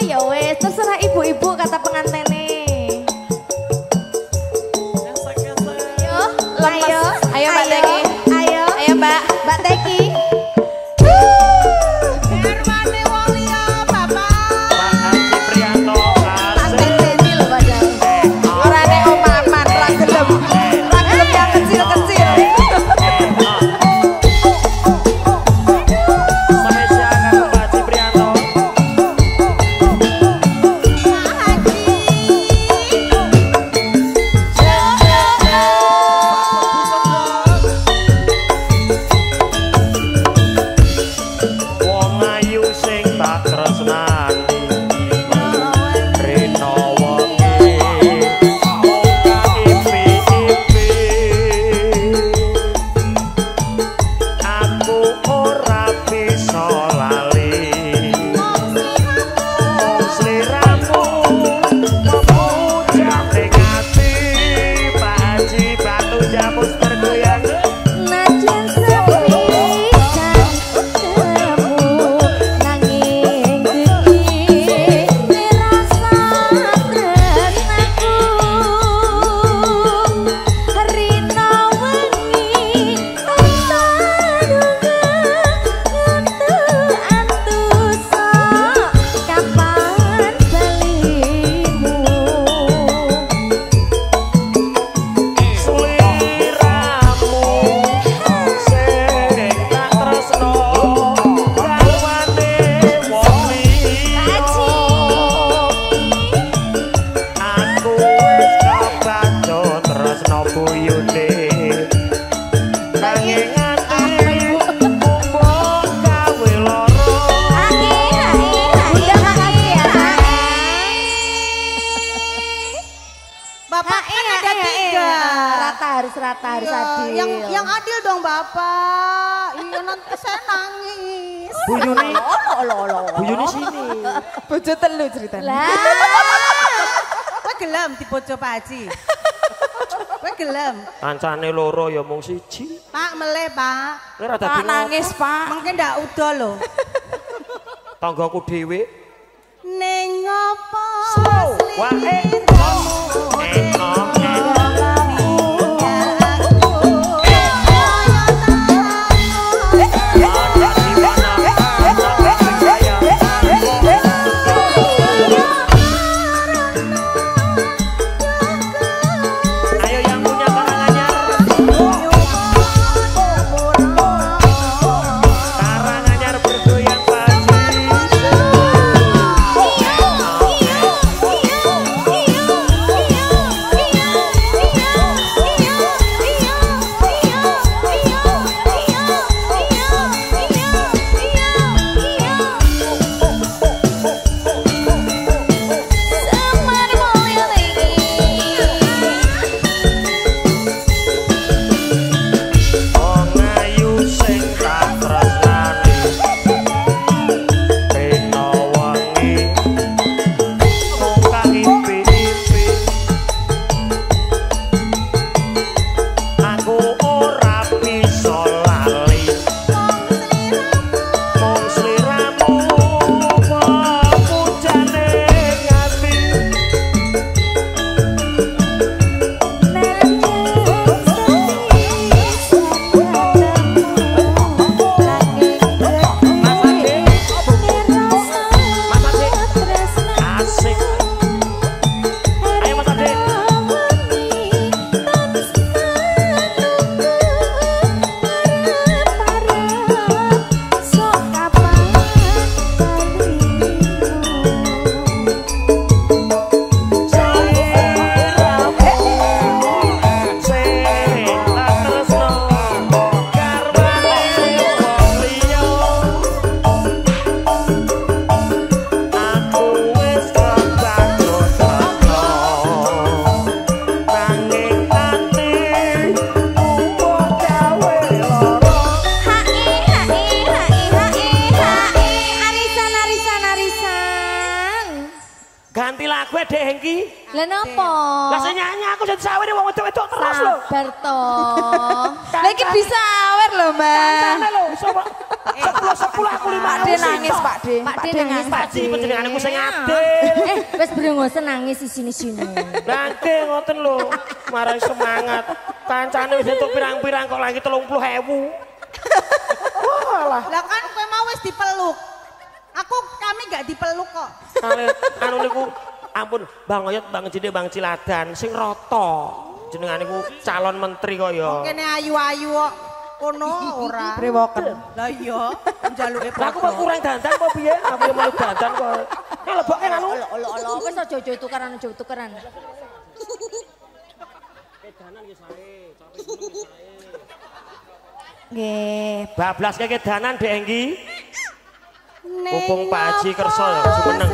ya wes terserah ibu-ibu kata pengantene. Ayo, ayo Mbak Teki. Ayo, ayo Mbak Teki. Harus adil. Yang adil dong Bapak. Iya nanti saya nangis. Bu Yuni. Bu Yuni sini. Bojo telu ceritanya. Lah. Kowe gelem dibojo Pak Haji. Kowe gelem. Kancane loro ya mung siji. Pak meleh Pak. Kowe ora dadi Pak nangis Pak. Mungkin ndak udo lho. Tanggaku dhewe. Ning apa? Wae. Lah napa? Lah sing nyanyi aku jadi sawer wong wedok-wedok terus lho. Sabar to. Lah iki bisa awer lho, Mbak. Kancane lho, sapa? 10 aku 5. Pak D nangis, Pak D. Pak D nangis. Pak D panjenengane ku sing adil. Wis brengose nangis sini-sini. Nangke ngoten lho, marai semangat. Kancane wis entuk pirang-pirang kok lagi 30.000. Walah. Lah kan kowe mau wis dipeluk. Kami gak dipeluk kok. Anu niku ampun Bang Oyot, Bang Jide, Bang Ciladan sing rata. Jenengane ku calon menteri kok ya. Kene ayu-ayu kok. Kono ora. Brewoken. Lah iya, njaluke Lah aku kok kurang dandan kok piye? Aku yang mau dandan kok. Nek leboke anu. Olo wis aja tukaran. Nggih. Bablas keke danan Dek Enggi. Mumpung Pak Haji kersa ya jumeneng.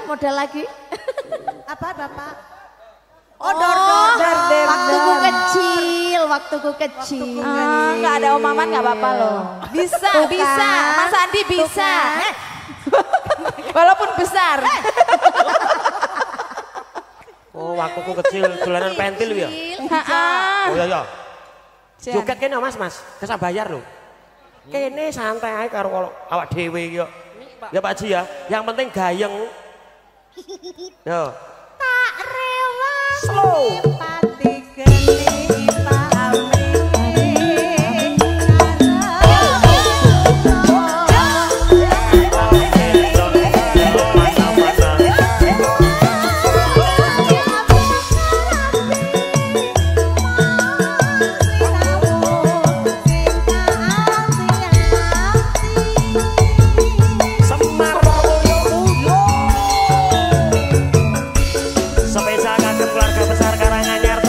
Modal lagi. Apa Bapak? Oh, waktuku kecil. Enggak ada Om Maman enggak apa-apa loh. Bisa. Mas Andi bisa. Walaupun besar. Oh, waktuku kecil dolanan pentil ya. Oh iya. Joget kene Mas, kesah bayar lho. Kene santai ae karo awak dhewe iki kok. Ya Pak Haji ya, yang penting gayeng. Yo. Tak rela slow. Pati geni pamrih. Spesial kangen keluarga besar Karanganyar.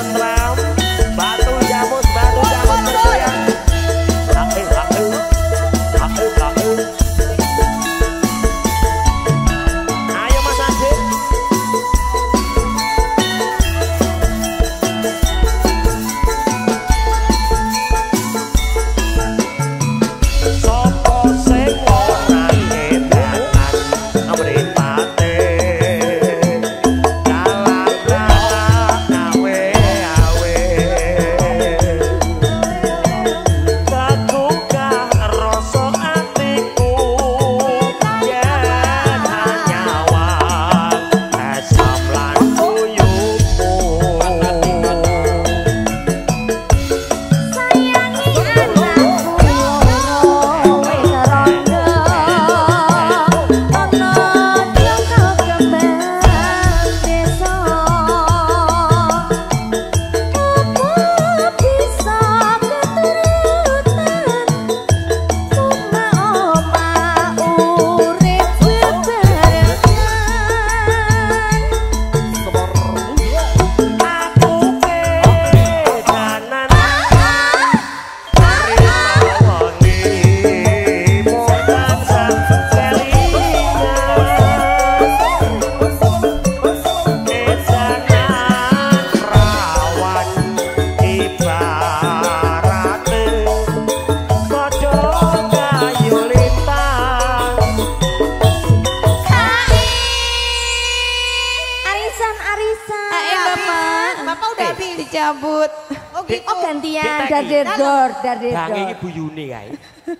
nyambut. Oh gitu. Oh gantian Dek, dardedor, Bang iki dardedor. Bu Yuni kae.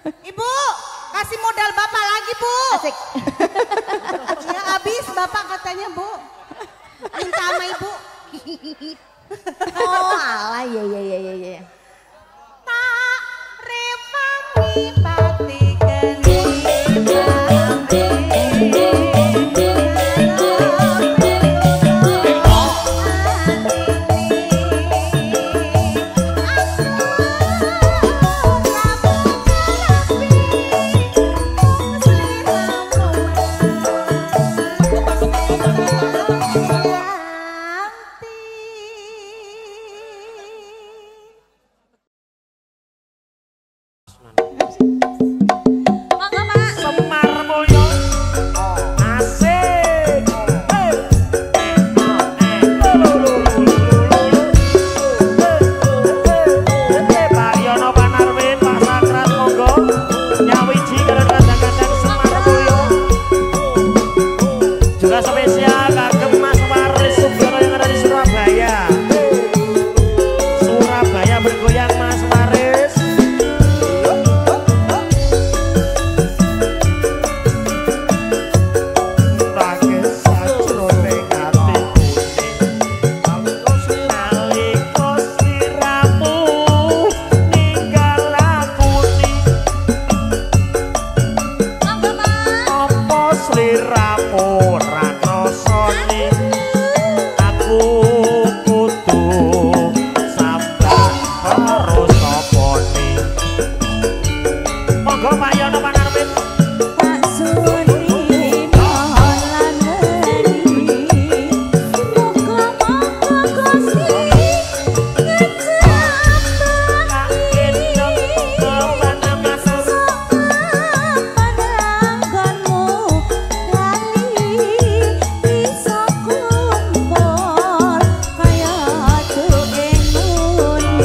Ibu, kasih modal bapak lagi bu. Asik. Ya habis bapak katanya bu. Minta sama ibu. Oh alah ya. Tak rewangi pati geni. Semar Mulyo. Asik. Pak Yono Panarwin, Pak Sakrat monggo nyawiji kadang-kadang Semar Mulyo. Juga spesial kagem Mas Waris Sugiono yang ada di Surabaya. Surabaya bergoyang Mas Waris. Monggo Pak Yono Panarwin. Pak Suri mohon lan ngeni. Muga-muga Gusti pananggonmu lali bisa kumpul kaya tuing muni.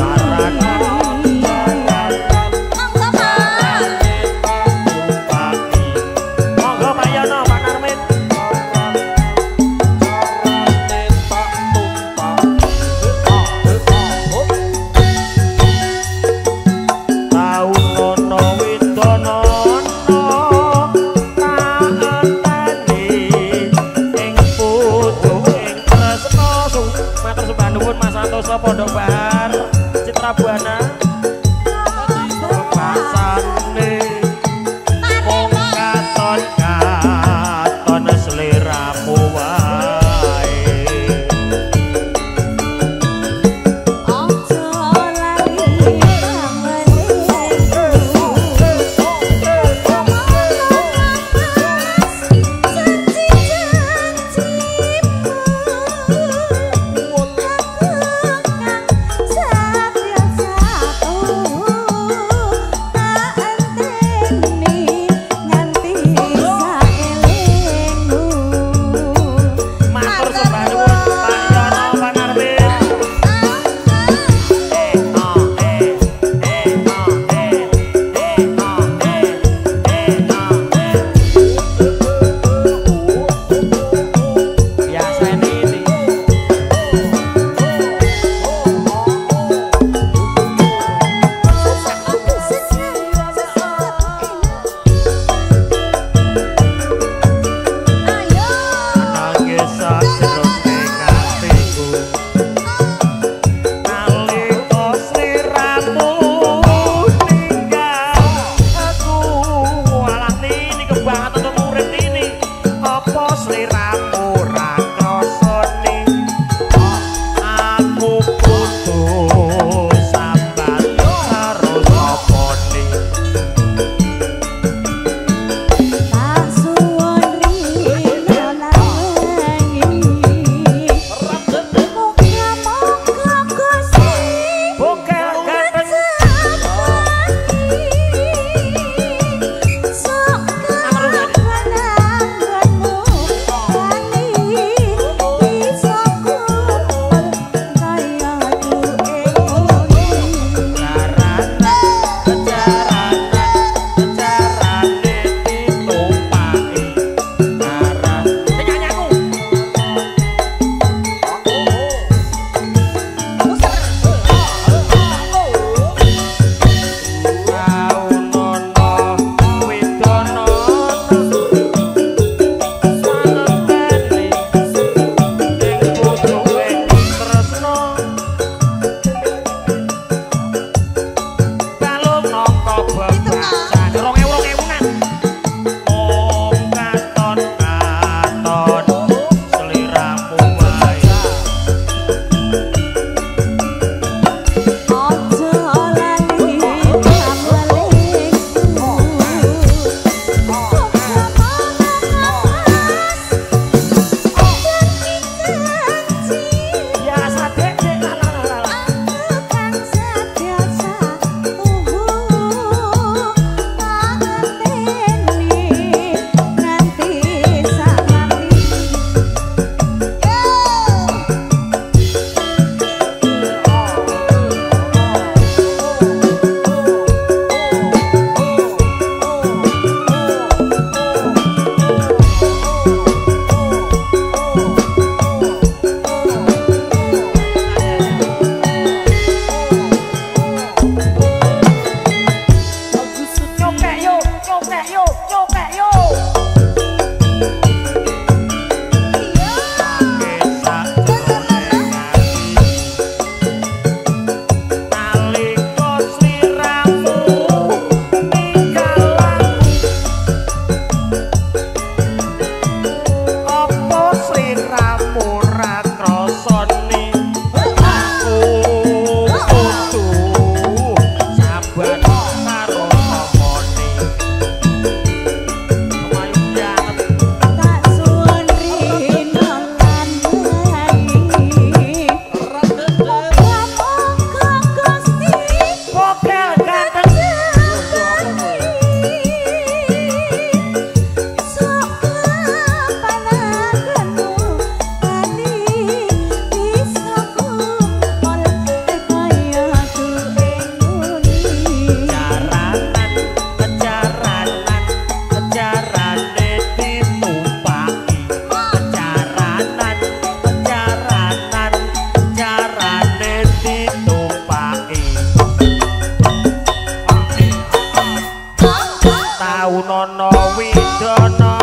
Kaunono Widono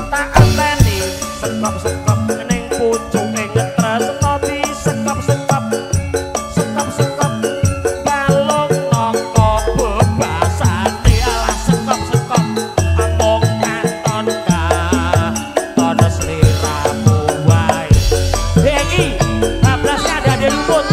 tak enteni sekop-sekop ning pucuke ngetresno disekop-sekop sekop-sekop balung nangka bebasane alah sekop-sekop amung katon katon sliramu wae iki bablasnya ada di lumut.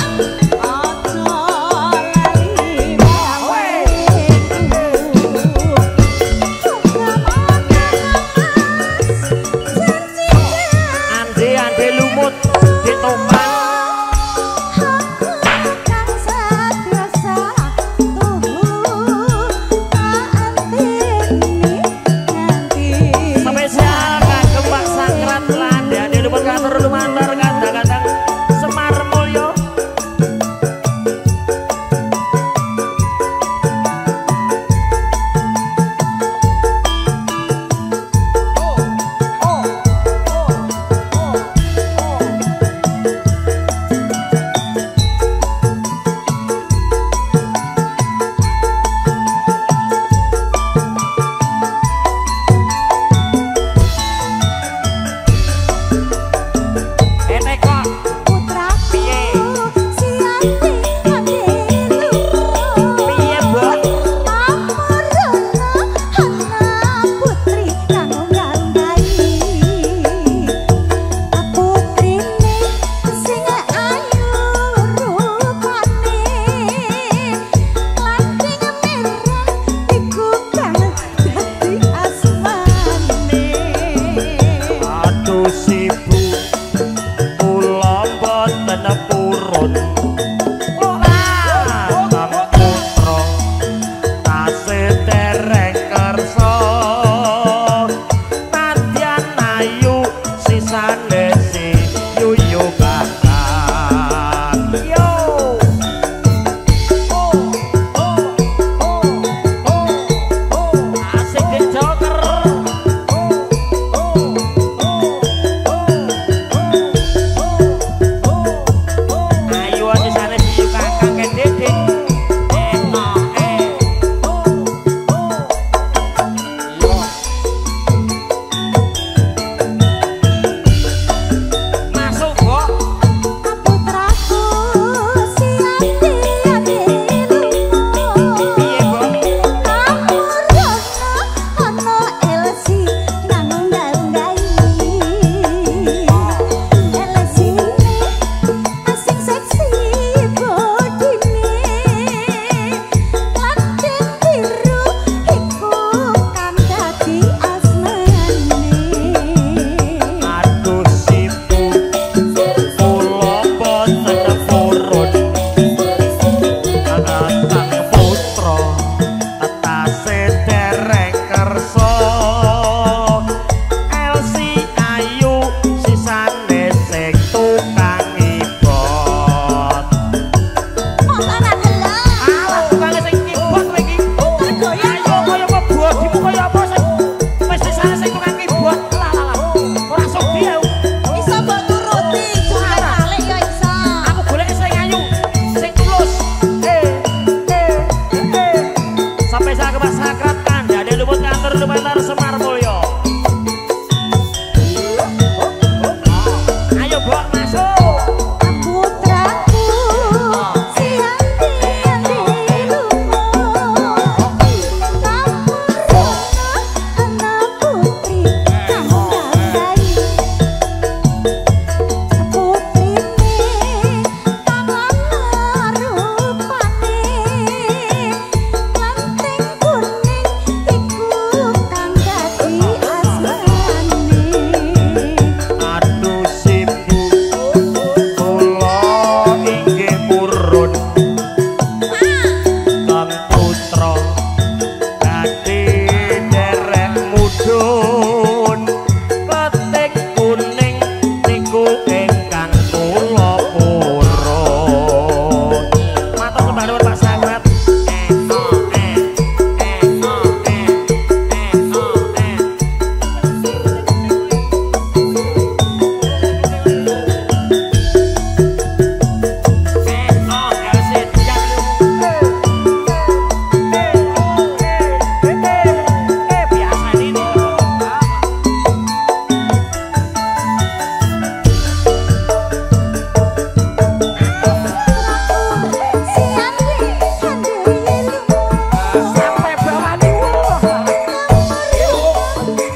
sampai bawah niku.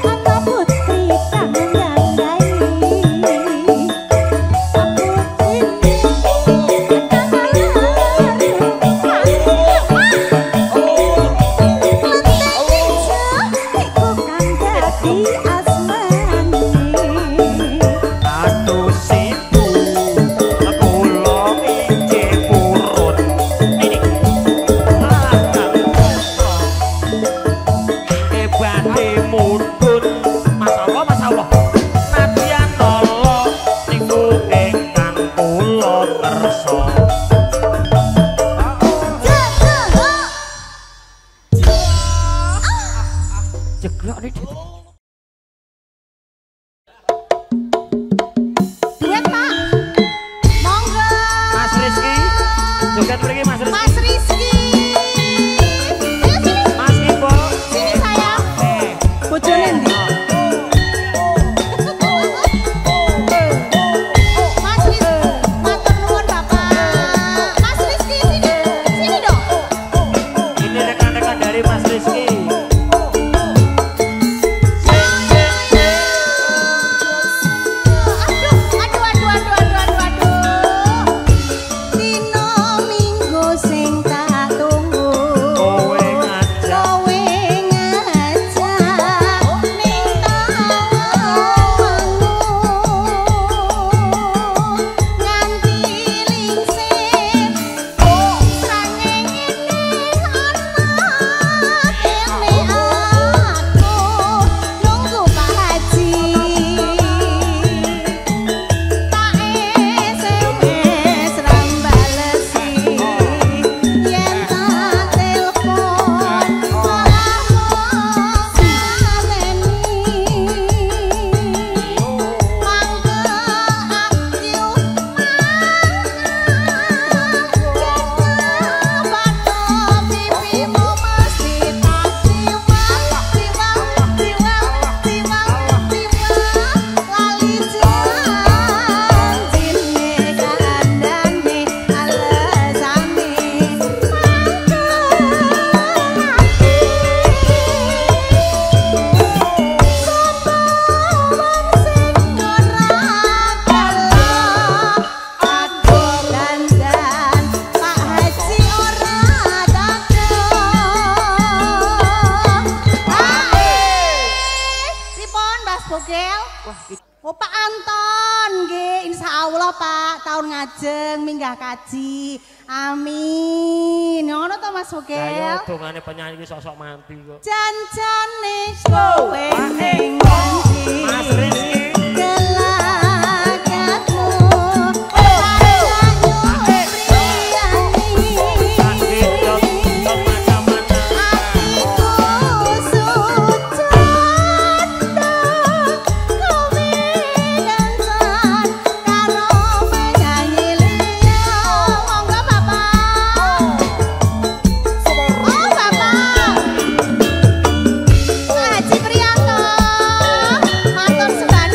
Ana putri kang nyandai jeglok nih dit. duet Pak monggo Mas Rizky joget mriki Mas Rizky. Mas Rizky ayo sini Mas Ibo sini sayang bojone ndi Mas Rizky matur nuwun Bapak Mas Rizky sini dong ini rekan-rekan dari Mas Rizky. Oh Pak Anton, nggih insyaallah Pak tahun ngajeng minggah kaji. Amin. Ngono to Mas Bogel? Lah yo dongane penyanyi iki sosok mati kok. Janjane kowe ning janji. Mas Rizky Haji Priyanto, matur sembah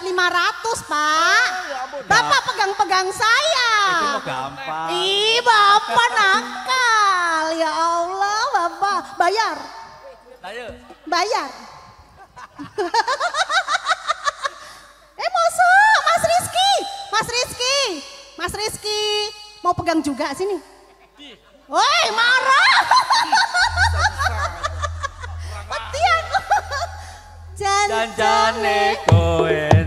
500, Pak. Bapak pegang-pegang saya. Itu mah gampang. Ih, Bapak nakal. Ya Allah, Bapak. Bayar. Ayo. Bayar. Masa, Mas Rizky. Mas Rizky. Mas Rizky. Mau pegang juga sini. Woi, marah. Petian. Janjane kowe